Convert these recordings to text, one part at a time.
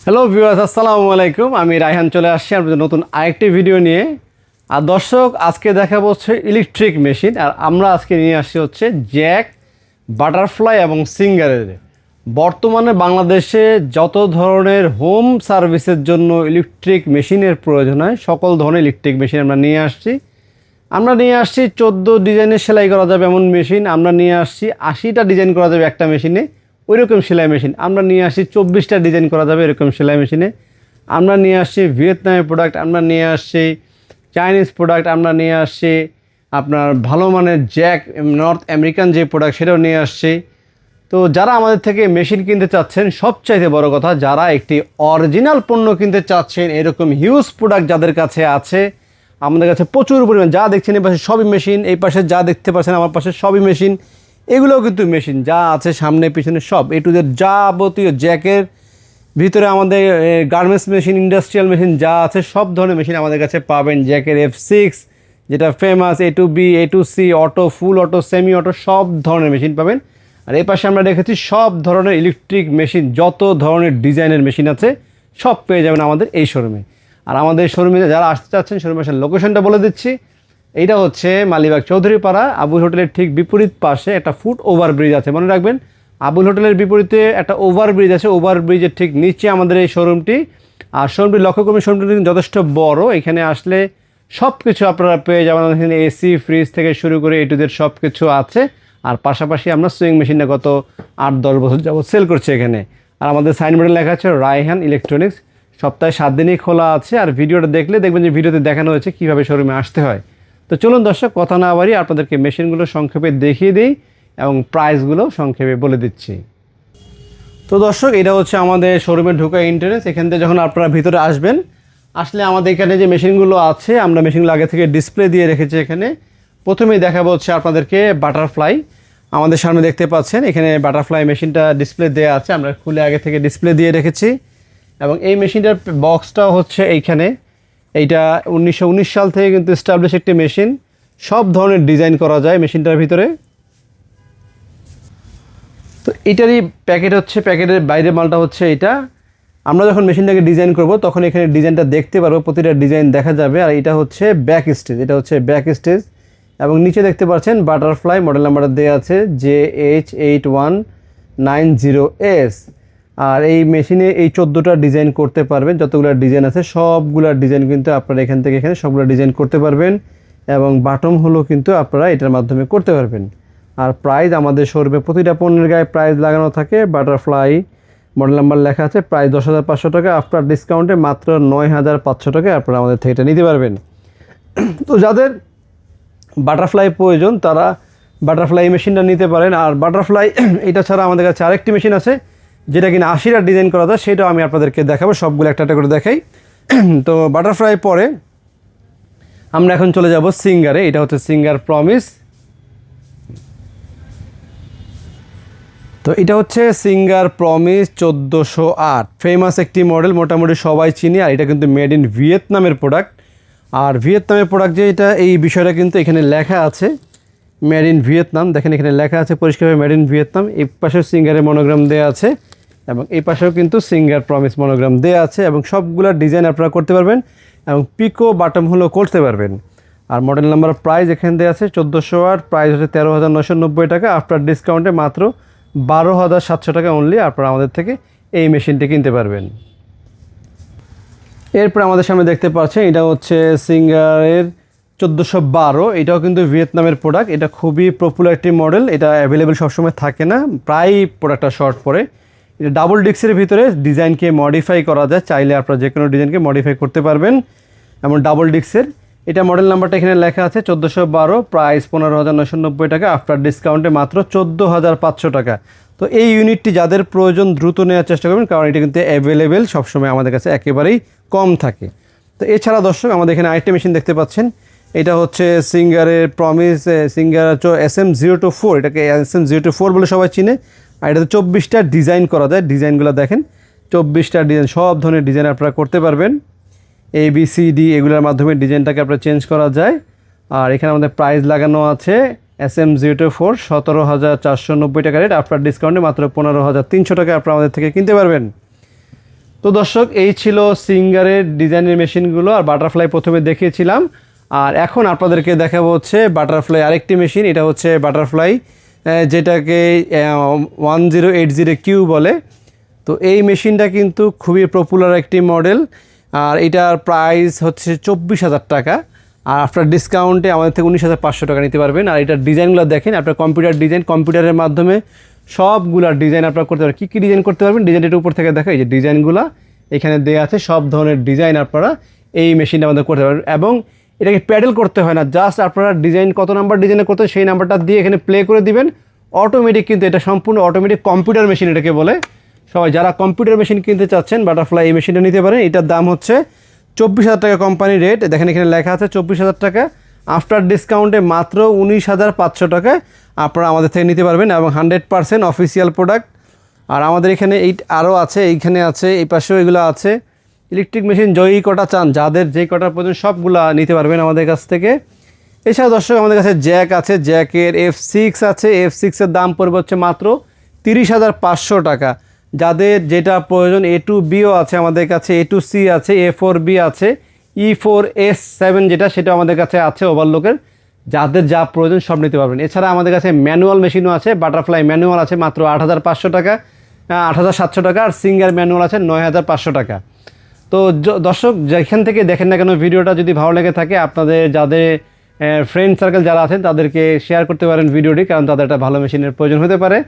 Hello viewers, আসসালামু আলাইকুম। আমি রায়হান চলে আসছি আপনাদের নতুন আরেকটি ভিডিও নিয়ে। আর দর্শক, আজকে দেখাবো হচ্ছে ইলেকট্রিক মেশিন। আর আমরা আজকে নিয়ে আসছি হচ্ছে জ্যাক, বাটারফ্লাই এবং সিঙ্গারের। বর্তমানে বাংলাদেশে যত ধরনের হোম সার্ভিসের জন্য ইলেকট্রিক মেশিনের প্রয়োজন হয়, সকল ধরনের ইলেকট্রিক মেশিন আমরা নিয়ে আসছি। 14 ডিজাইনের সেলাই করা যাবে এমন মেশিন। আমরা নিয়ে আসছি 80টা ডিজাইন করা যাবে একটা মেশিনে, ওইরকম সেলাই মেশিন। আমরা নিয়ে আসছি 24টা ডিজাইন করা যাবে এরকম সেলাই মেশিনে। আমরা নিয়ে আসছি ভিয়েতনামের প্রোডাক্ট, আমরা নিয়ে আসছি চাইনিজ প্রোডাক্ট, আমরা নিয়ে আসছি আপনার ভালো মানের জ্যাক নর্থ আমেরিকান যে প্রোডাক্ট সেটাও নিয়ে আসছি। তো যারা আমাদের থেকে মেশিন কিনতে চাচ্ছেন, সবচাইতে বড় কথা যারা একটি অরিজিনাল পণ্য কিনতে চাচ্ছেন, এরকম হিউজ প্রোডাক্ট যাদের কাছে আছে, আমাদের কাছে প্রচুর পরিমাণ। যা দেখছেন এই পাশে সবই মেশিন, এই পাশে যা দেখতে পাচ্ছেন আমার পাশে সবই মেশিন। এগুলোও কিন্তু মেশিন, যা আছে সামনে পিছনে সব এ টু জেড যাবতীয় জ্যাকের ভিতরে আমাদের গার্মেন্টস মেশিন, ইন্ডাস্ট্রিয়াল মেশিন যা আছে সব ধরনের মেশিন আমাদের কাছে পাবেন। জ্যাকের F6 যেটা ফেমাস, A2B, A2C, অটো, ফুল অটো, সেমি অটো, সব ধরনের মেশিন পাবেন। আর এই পাশে আমরা রেখেছি সব ধরনের ইলেকট্রিক মেশিন, যত ধরনের ডিজাইনের মেশিন আছে সব পেয়ে যাবেন আমাদের এই শোরুমে। আর আমাদের শোরুমে যারা আসতে চাচ্ছেন, শোরুমের লোকেশনটা বলে দিচ্ছি। এইটা হচ্ছে মালিবাগ চৌধুরীপাড়া, আবুল হোটেলের ঠিক বিপরীত পাশে একটা ফুট ওভারব্রিজ আছে, মনে রাখবেন। আবুল হোটেলের বিপরীতে একটা ওভারব্রিজ আছে, ওভারব্রিজের ঠিক নিচে আমাদের এই শোরুমটি। আর শোরুমটি লক্ষ্য করবেন, শোরুমটি কিন্তু যথেষ্ট বড়। এখানে আসলে সব কিছু আপনারা পেয়ে যাবেন। এখানে এসি, ফ্রিজ থেকে শুরু করে A to Z সব কিছু আছে। আর পাশাপাশি আমরা সুইং মেশিনটা গত 8-10 বছর যাবত সেল করছি এখানে। আর আমাদের সাইনবোর্ডে লেখা আছে রায়হান ইলেকট্রনিক্স। সপ্তাহে 7 দিনই খোলা আছে। আর ভিডিওটা দেখলে দেখবেন যে ভিডিওতে দেখানো হয়েছে কীভাবে শোরুমে আসতে হয়। তো চলুন দর্শক, কথা না বাড়িয়ে আপনাদেরকে মেশিনগুলো সংক্ষেপে দেখিয়ে দিই এবং প্রাইসগুলো সংক্ষেপে বলে দিচ্ছি। তো দর্শক, এটা হচ্ছে আমাদের শোরুমে ঢোকা এন্ট্রান্স। এখান থেকে যখন আপনারা ভিতরে আসবেন, আসলে আমাদের এখানে যে মেশিনগুলো আছে, আমরা মেশিনগুলো আগে থেকে ডিসপ্লে দিয়ে রেখেছি এখানে। প্রথমেই দেখাবো হচ্ছে আপনাদেরকে বাটারফ্লাই। আমাদের সামনে দেখতে পাচ্ছেন এখানে বাটারফ্লাই মেশিনটা ডিসপ্লে দেওয়া আছে, আমরা খুলে আগে থেকে ডিসপ্লে দিয়ে রেখেছি। এবং এই মেশিনটার বক্সটাও হচ্ছে এইখানে। এইটা 1919 সাল থেকে কিন্তু এস্টাবলিশ একটি মেশিন। সব ধরনের ডিজাইন করা যায় মেশিনটার ভিতরে। তো এটারই প্যাকেট হচ্ছে, প্যাকেটের বাইরে মালটা হচ্ছে এটা। আমরা যখন মেশিনটাকে ডিজাইন করব তখন এখানে ডিজাইনটা দেখতে পারবো, প্রতিটা ডিজাইন দেখা যাবে। আর এটা হচ্ছে ব্যাক স্টেজ, এটা হচ্ছে ব্যাক স্টেজ। এবং নিচে দেখতে পাচ্ছেন বাটারফ্লাই মডেল নাম্বার দেওয়া আছে JH8190S। আর এই মেশিনে এই 14টা ডিজাইন করতে পারবেন। যতগুলো ডিজাইন আছে সবগুলো ডিজাইন কিন্তু আপনারা এখান থেকে এখানে সবগুলো ডিজাইন করতে পারবেন। এবং বাটম হলো কিন্তু আপনারা এটার মাধ্যমে করতে পারবেন। আর প্রাইস আমাদের শোরুমে প্রতিটা পণ্যের গায়ে প্রাইস লাগানো থাকে। বাটারফ্লাই মডেল নাম্বার লেখা আছে, প্রাইস 10,500 টাকা। আফটার ডিসকাউন্টে মাত্র 9,500 টাকায় আপনারা আমাদের থেকে এটা নিতে পারবেন। তো যাদের বাটারফ্লাই প্রয়োজন তারা বাটারফ্লাই মেশিনটা নিতে পারেন। আর বাটারফ্লাই এটা ছাড়া আমাদের কাছে আরেকটি মেশিন আছে যেটা কিনা 80টা ডিজাইন করা যায়, সেটাও আমি আপনাদেরকে দেখাবো। সবগুলো একটা একটা করে দেখাই। তো বাটারফ্লাই পরে আমরা এখন চলে যাব সিঙ্গারে। এটা হচ্ছে সিঙ্গার প্রমিস। তো এটা হচ্ছে সিঙ্গার প্রমিস 1408, ফেমাস একটি মডেল, মোটামুটি সবাই চিনি। আর এটা কিন্তু মেড ইন ভিয়েতনামের প্রোডাক্ট। আর ভিয়েতনামের প্রোডাক্ট যে এটা, এই বিষয়টা কিন্তু এখানে লেখা আছে মেড ইন ভিয়েতনাম। দেখেন এখানে লেখা আছে পরিষ্কারভাবে মেড ইন ভিয়েতনাম। এই পাশেও সিঙ্গারের মনোগ্রাম দেওয়া আছে এবং এই পাশেও কিন্তু সিঙ্গার প্রমিস মনোগ্রাম দেওয়া আছে। এবং সবগুলো ডিজাইন আপনারা করতে পারবেন এবং পিকো বাটম হলেও করতে পারবেন। আর মডেল নাম্বার প্রাইস এখানে দেওয়া আছে 1408, প্রাইস হচ্ছে 13,990 টাকা। আফটার ডিসকাউন্টে মাত্র 12,700 টাকা অনলি আপনারা আমাদের থেকে এই মেশিনটি কিনতে পারবেন। এরপর আমাদের সামনে দেখতে পাচ্ছেন এটা হচ্ছে সিঙ্গারের 1412। এটাও কিন্তু ভিয়েতনামের প্রোডাক্ট। এটা খুবই পপুলার একটি মডেল। এটা অ্যাভেলেবেল সবসময় থাকে না, প্রায় প্রোডাক্টটা শর্ট পড়ে। এটা ডাবল ডিস্কের ভিতরে ডিজাইনকে মডিফাই করা যায়, চাইলে আপনারা যে কোনো ডিজাইনকে মডিফাই করতে পারবেন। এমন ডাবল ডিস্কের এটা মডেল নাম্বারটা এখানে লেখা আছে 1412, প্রাইস 15,990 টাকা। আফটার ডিসকাউন্টে মাত্র 14,500 টাকা। তো এই ইউনিটটি যাদের প্রয়োজন দ্রুত নেওয়ার চেষ্টা করবেন, কারণ এটা কিন্তু অ্যাভেলেবেল সবসময় আমাদের কাছে একেবারেই কম থাকে। তো এছাড়া দর্শক, আমাদের এখানে আরেকটা মেশিন দেখতে পাচ্ছেন। এটা হচ্ছে সিঙ্গারের প্রমিস সিঙ্গার SM024। এটাকে SM024 বলে সবাই চিনে। আর এটাতে 24টা ডিজাইন করা যায়। ডিজাইনগুলো দেখেন, 24টা ডিজাইন, সব ধরনের ডিজাইন আপনারা করতে পারবেন। ABCD এগুলোর মাধ্যমে ডিজাইনটাকে আপনারা চেঞ্জ করা যায়। আর এখানে আমাদের প্রাইস লাগানো আছে SM024 17,490 টাকা রেট। আফটার ডিসকাউন্টে মাত্র 15,300 টাকা আপনারা আমাদের থেকে কিনতে পারবেন। তো দর্শক এই ছিল সিঙ্গারের ডিজাইনের মেশিনগুলো, আর বাটারফ্লাই প্রথমে দেখিয়েছিলাম। আর এখন আপনাদেরকে দেখাবো হচ্ছে বাটারফ্লাই আরেকটি মেশিন। এটা হচ্ছে বাটারফ্লাই যেটাকে 1080Q বলে। তো এই মেশিনটা কিন্তু খুবই পপুলার একটি মডেল, আর এটার প্রাইস হচ্ছে 24,000 টাকা। আর আফটার ডিসকাউন্টে আমাদের থেকে 19,500 টাকা নিতে পারবেন। আর এটার ডিজাইনগুলো দেখেন, আপনার কম্পিউটার ডিজাইন, কম্পিউটারের মাধ্যমে সবগুলার ডিজাইন আপনারা করতে পারবেন। কী ডিজাইন করতে পারবেন ডিজাইনটা উপর থেকে দেখা, এই যে ডিজাইনগুলো এখানে দেওয়া আছে, সব ধরনের ডিজাইন আপনারা এই মেশিনটা আমাদের করতে পারবেন। এবং এটাকে প্যাডেল করতে হয় না, জাস্ট আপনারা ডিজাইন কত নাম্বার ডিজাইনে করতে সেই নাম্বারটা দিয়ে এখানে প্লে করে দিবেন, অটোমেটিক কিন্তু এটা সম্পূর্ণ অটোমেটিক কম্পিউটার মেশিন এটাকে বলে। সবাই যারা কম্পিউটার মেশিন কিনতে চাচ্ছেন বাটারফ্লাই এই মেশিনটা নিতে পারেন। এটার দাম হচ্ছে 24,000 টাকা কোম্পানি রেট, দেখেন এখানে লেখা আছে 24,000 টাকা। আফটার ডিসকাউন্টে মাত্র 19,500 টাকায় আপনারা আমাদের থেকে নিতে পারবেন, এবং 100% অফিসিয়াল প্রোডাক্ট। আর আমাদের এখানে এই আরও আছে, এইখানে আছে, এই পাশেও এগুলো আছে। ইলেকট্রিক মেশিন যেই কটা চান, যাদের যেই কটার প্রয়োজন সবগুলা নিতে পারবেন আমাদের কাছ থেকে। এছাড়া দর্শক আমাদের কাছে জ্যাক আছে, জ্যাকের F6 আছে, F6-এর দাম পড়বে হচ্ছে মাত্র 30,500 টাকা। যাদের যেটা প্রয়োজন A2Bও আছে আমাদের কাছে, A2C আছে, A4B আছে, E4S7 যেটা সেটা আমাদের কাছে আছে ওভারলোকের। যাদের যা প্রয়োজন সব নিতে পারবেন। এছাড়া আমাদের কাছে ম্যানুয়াল মেশিনও আছে, বাটারফ্লাই ম্যানুয়াল আছে মাত্র 8,500 টাকা, 8,700 টাকা। আর সিঙ্গার ম্যানুয়াল আছে 9,500 টাকা। তো দর্শক যেখান থেকে দেখেন না কেন ভিডিওটা যদি ভালো লেগে থাকে, আপনাদের যাদের ফ্রেন্ড সার্কেল যারা আছেন তাদেরকে শেয়ার করতে পারেন ভিডিওটি, কারণ তাদের একটা ভালো মেশিনের প্রয়োজন হতে পারে।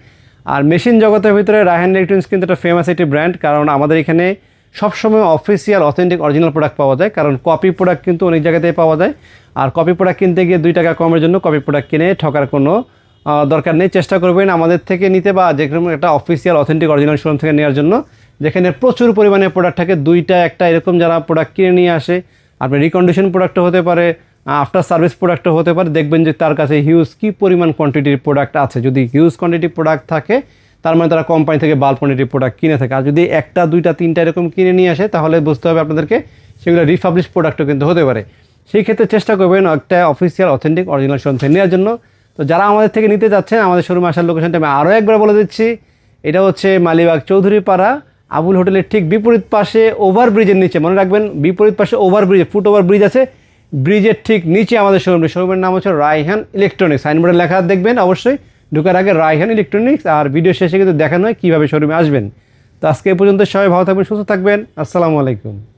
আর মেশিন জগতের ভিতরে রায়হান ইলেকট্রনিক্স কিন্তু একটা ফেমাস একটি ব্র্যান্ড, কারণ আমাদের এখানে সবসময় অফিসিয়াল অথেন্টিক অরিজিনাল প্রোডাক্ট পাওয়া যায়। কারণ কপি প্রোডাক্ট কিন্তু অনেক জায়গাতেই পাওয়া যায়, আর কপি প্রোডাক্ট কিনতে গিয়ে 2 টাকা কমের জন্য কপি প্রোডাক্ট কিনে ঠকার কোনো দরকার নেই। চেষ্টা করবেন আমাদের থেকে নিতে, বা যে কোনো একটা অফিসিয়াল অথেন্টিক অরিজিনাল শোরুম থেকে নেওয়ার জন্য, যেখানে প্রচুর পরিমাণে প্রোডাক্ট থাকে। 2টা 1টা এরকম যারা প্রোডাক্ট কিনে নিয়ে আসে, আপনার রিকন্ডিশন প্রোডাক্টও হতে পারে, আফটার সার্ভিস প্রোডাক্টও হতে পারে, দেখবেন যে তার কাছে হিউজ কী পরিমাণ কোয়ান্টিটির প্রোডাক্ট আছে। যদি হিউজ কোয়ান্টিটি প্রোডাক্ট থাকে তার মানে তারা কোম্পানি থেকে বাল্ক কোয়ান্টিটির প্রোডাক্ট কিনে থাকে। আর যদি 1টা 2টা 3টা এরকম কিনে নিয়ে আসে, তাহলে বুঝতে হবে আপনাদেরকে সেগুলো রিপাবলিশ প্রোডাক্টও কিন্তু হতে পারে। সেই ক্ষেত্রে চেষ্টা করবেন একটা অফিসিয়াল অথেন্টিক অরিজিনাল শোরুম থেকে নেওয়ার জন্য। তো যারা আমাদের থেকে নিতে যাচ্ছেন, আমাদের শোরুমে আসার লোকেশনটা আমি আরও একবার বলে দিচ্ছি। এটা হচ্ছে মালিবাগ চৌধুরীপাড়া আবুল হোটেলের ঠিক বিপরীত পাশে ওভারব্রিজের নিচে, মনে রাখবেন বিপরীত পাশে ওভারব্রিজ, ফুট ওভার ব্রিজ আছে, ব্রিজের ঠিক নিচে আমাদের শোরুমের নাম হচ্ছে রায়হান ইলেকট্রনিক্স। সাইনবোর্ডে লেখা দেখবেন অবশ্যই, ঢোকার আগে রায়হান ইলেকট্রনিক্স। আর ভিডিও শেষে কিন্তু দেখানো হয় কীভাবে শোরুমে আসবেন। তো আজকে এই পর্যন্ত, সবাই ভালো থাকবেন, সুস্থ থাকবেন। আসসালামু আলাইকুম।